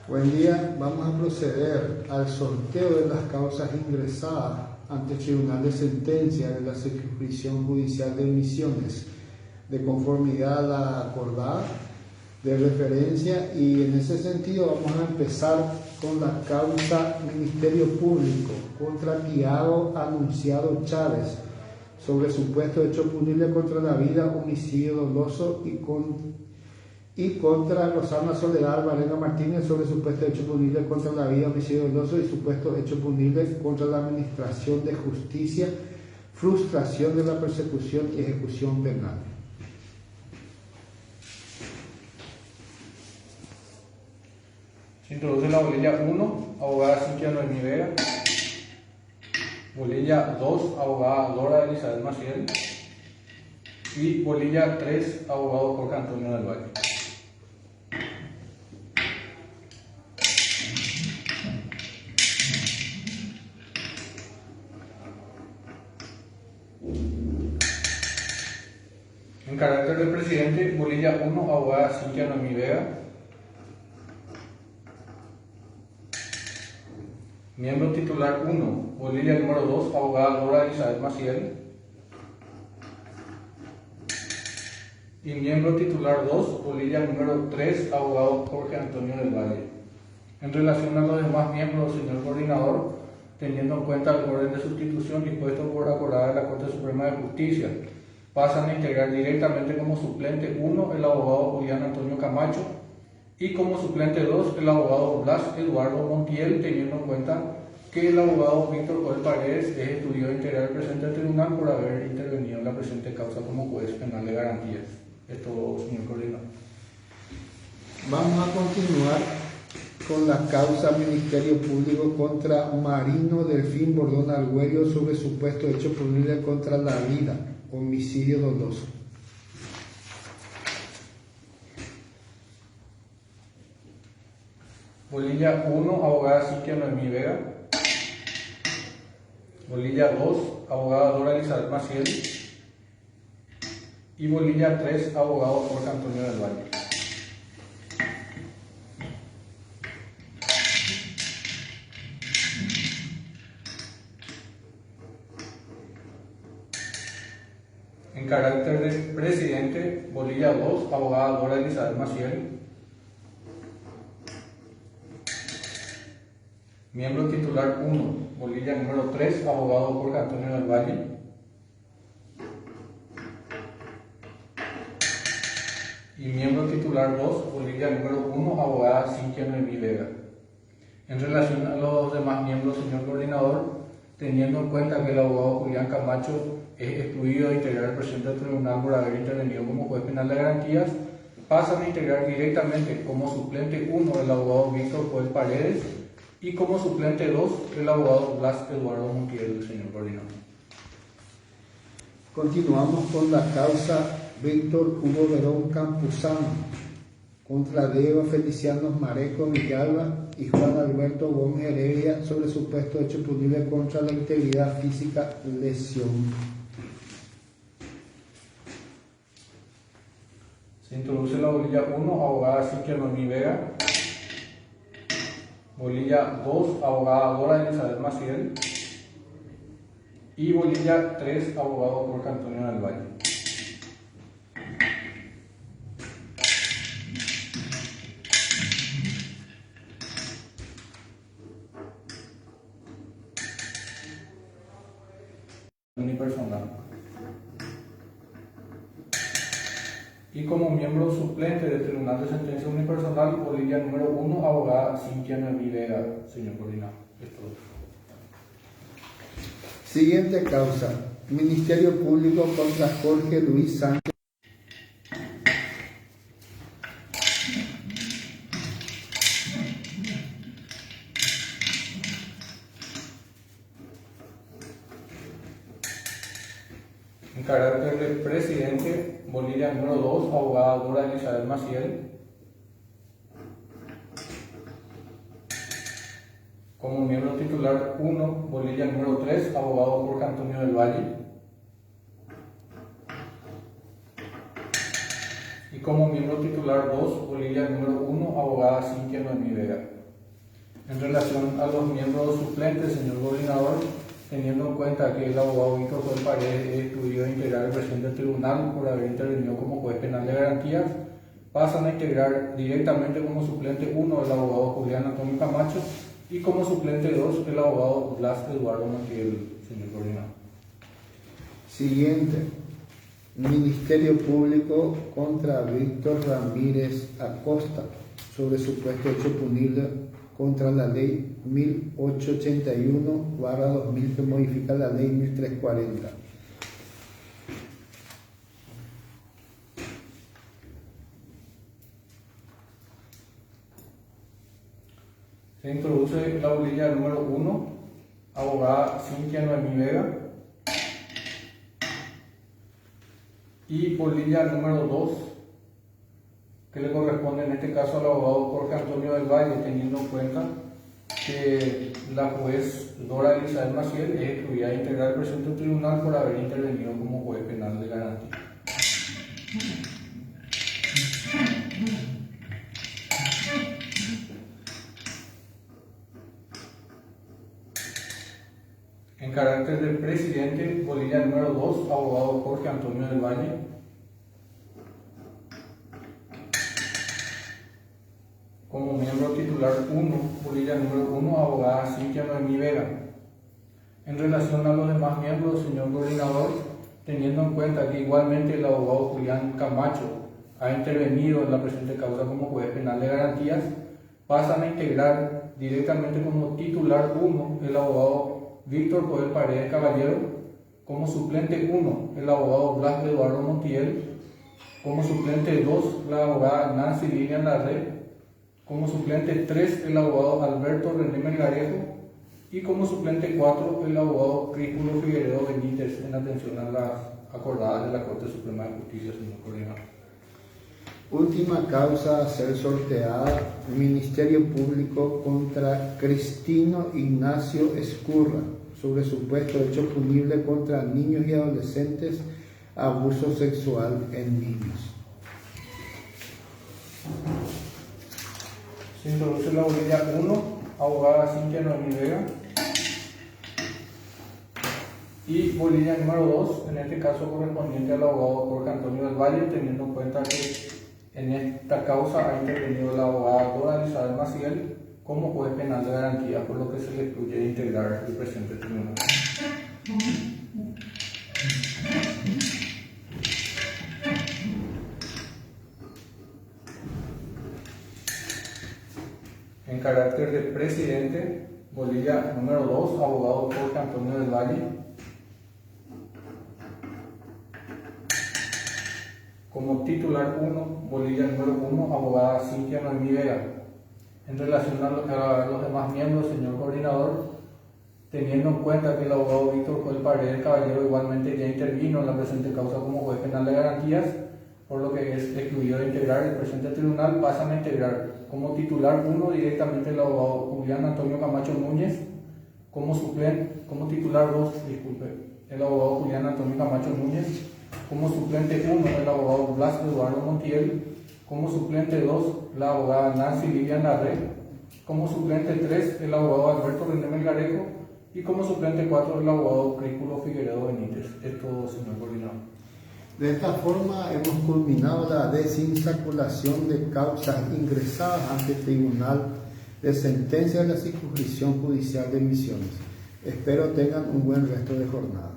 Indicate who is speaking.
Speaker 1: Buen día, vamos a proceder al sorteo de las causas ingresadas ante el Tribunal de Sentencia de la Circunscripción Judicial de Misiones, de conformidad a la acordada de referencia, y en ese sentido vamos a empezar con la causa Ministerio Público contra Tiago Anunciado Chávez sobre supuesto hecho punible contra la vida, homicidio doloso, y contra Rosana Soledad Varela Martínez sobre supuesto hecho punible contra la vida, homicidio doloso y supuesto hecho punible contra la administración de justicia, frustración de la persecución y ejecución penal.
Speaker 2: Se introduce la bolilla 1, abogada Cintia Noemí Vega. Bolilla 2, abogada Dora Elizabeth Maciel. Y bolilla 3, abogado Jorge Antonio del Valle. En carácter del presidente, bolilla 1, abogada Cintia Noemí Vega. Miembro titular 1, bolilla número 2, abogada Dora Elizabeth Maciel. Y miembro titular 2, bolilla número 3, abogado Jorge Antonio del Valle. En relación a los demás miembros, señor coordinador, teniendo en cuenta el orden de sustitución dispuesto por acordada de la Corte Suprema de Justicia, pasan a integrar directamente como suplente 1 el abogado Julián Antonio Camacho y como suplente 2 el abogado Blas Eduardo Montiel, teniendo en cuenta que el abogado Víctor Joel Paredes es estudiado integral presente al tribunal por haber intervenido en la presente causa como juez penal de garantías. Esto, señor coordinador.
Speaker 1: Vamos a continuar con la causa Ministerio Público contra Marino Delfín Bordón Argüello sobre supuesto hecho punible contra la vida, homicidio doloso.
Speaker 2: Bolilla 1, abogada Cintia Noemí Vega. Bolilla 2, abogada Dora Elizabeth Maciel. Y bolilla 3, abogado Jorge Antonio del Valle. En carácter de presidente, bolilla 2, abogada Dora Elizabeth Maciel. Miembro titular 1, bolilla número 3, abogado Jorge Antonio del Valle. Y miembro titular 2, bolilla número 1, abogada Cintia Noemí Vega. En relación a los demás miembros, señor coordinador, teniendo en cuenta que el abogado Julián Camacho es excluido de integrar el presidente del tribunal por haber intervenido como juez penal de garantías, pasan a integrar directamente como suplente 1 el abogado Víctor Joel Paredes y como suplente 2 el abogado Blas Eduardo Montiel, señor coordinador.
Speaker 1: Continuamos con la causa Víctor Hugo Verón Campuzano contra Diego Feliciano Mareco Villalba y Juan Alberto Gómez Heredia sobre supuesto hecho punible contra la integridad física, lesión.
Speaker 2: Se introduce la bolilla 1, abogada Cintia Noemí Vega. Bolilla 2, abogada Dora Elizabeth Maciel. Y bolilla 3, abogado Jorge Antonio del Valle. Unipersonal. Y como miembro suplente del Tribunal de Sentencia Unipersonal, bolilla número 1, abogada Cintia Noemí Vega, señor coordinador.
Speaker 1: Siguiente causa, Ministerio Público contra Jorge Luis Sánchez.
Speaker 2: En carácter de presidente, bolilla número 2, abogada Dora Elizabeth Maciel. Como miembro titular 1, bolilla número 3, abogado Jorge Antonio del Valle. Y como miembro titular 2, bolilla número 1, abogada Cintia Noemí Vega. En relación a los miembros suplentes, señor coordinador, teniendo en cuenta que el abogado Víctor Joel Paredes es excluido de integrar el presidente del tribunal por haber intervenido como juez penal de garantías, pasan a integrar directamente como suplente 1 el abogado Julián Antonio Camacho y como suplente 2 el abogado Blas Eduardo Montiel, señor coordinador.
Speaker 1: Siguiente. Ministerio Público contra Víctor Ramírez Acosta sobre supuesto hecho punible contra la ley 1881/2000 que modifica la ley 1340.
Speaker 2: Se introduce la bolilla número 1, abogada Cintia Noemí Vega, y bolilla número 2, que le corresponde en este caso al abogado Jorge Antonio del Valle, teniendo en cuenta que la juez Dora Elizabeth Maciel es excluida de integrar el presente tribunal por haber intervenido como juez penal de garantía. En carácter del presidente, bolilla número 2, abogado Jorge Antonio del Valle. Como miembro titular 1, bolilla número 1, abogada Cintia Noemí Vega. En relación a los demás miembros, señor coordinador, teniendo en cuenta que igualmente el abogado Julián Camacho ha intervenido en la presente causa como juez penal de garantías, pasan a integrar directamente como titular 1 el abogado Víctor Joel Paredes Caballero, como suplente 1 el abogado Blas Eduardo Montiel, como suplente 2 la abogada Nancy Lilian Larre, como suplente 3 el abogado Alberto René Melgarejo y como suplente 4 el abogado Críspulo Figueredo Benítez, en atención a las acordadas de la Corte Suprema de Justicia, señor coordinador.
Speaker 1: Última causa a ser sorteada, Ministerio Público contra Cristino Ignacio Escurra sobre supuesto hecho punible contra niños y adolescentes, abuso sexual en niños.
Speaker 2: Se introduce la bolilla 1, abogada Cintia Noemí Vega. Y bolilla número 2, en este caso correspondiente al abogado Jorge Antonio del Valle, teniendo en cuenta que en esta causa ha intervenido la abogada Dora Elizabeth Maciel como juez penal de garantía, por lo que se le excluye de integrar el presente tribunal. En carácter de presidente, bolilla número 2, abogado Jorge Antonio del Valle. Como titular 1, bolilla número 1, abogada Cintia Noemí Vega. En relación a los demás miembros, señor coordinador, teniendo en cuenta que el abogado Víctor Joel Paredes Caballero igualmente ya intervino en la presente causa como juez penal de garantías, por lo que es excluido de integrar el presente tribunal, pasan a integrar como titular 1 directamente el abogado Julián Antonio Camacho Núñez, como titular 2, el abogado Julián Antonio Camacho Núñez, como suplente 1 el abogado Blas Eduardo Montiel, como suplente 2 la abogada Nancy Lilian Larre, como suplente 3 el abogado Alberto René Melgarejo y como suplente 4 el abogado Críspulo Figueredo Benítez. Es todo, señor coordinador.
Speaker 1: De esta forma hemos culminado la desinsaculación de causas ingresadas ante el Tribunal de Sentencia de la Circunscripción Judicial de Misiones. Espero tengan un buen resto de jornada.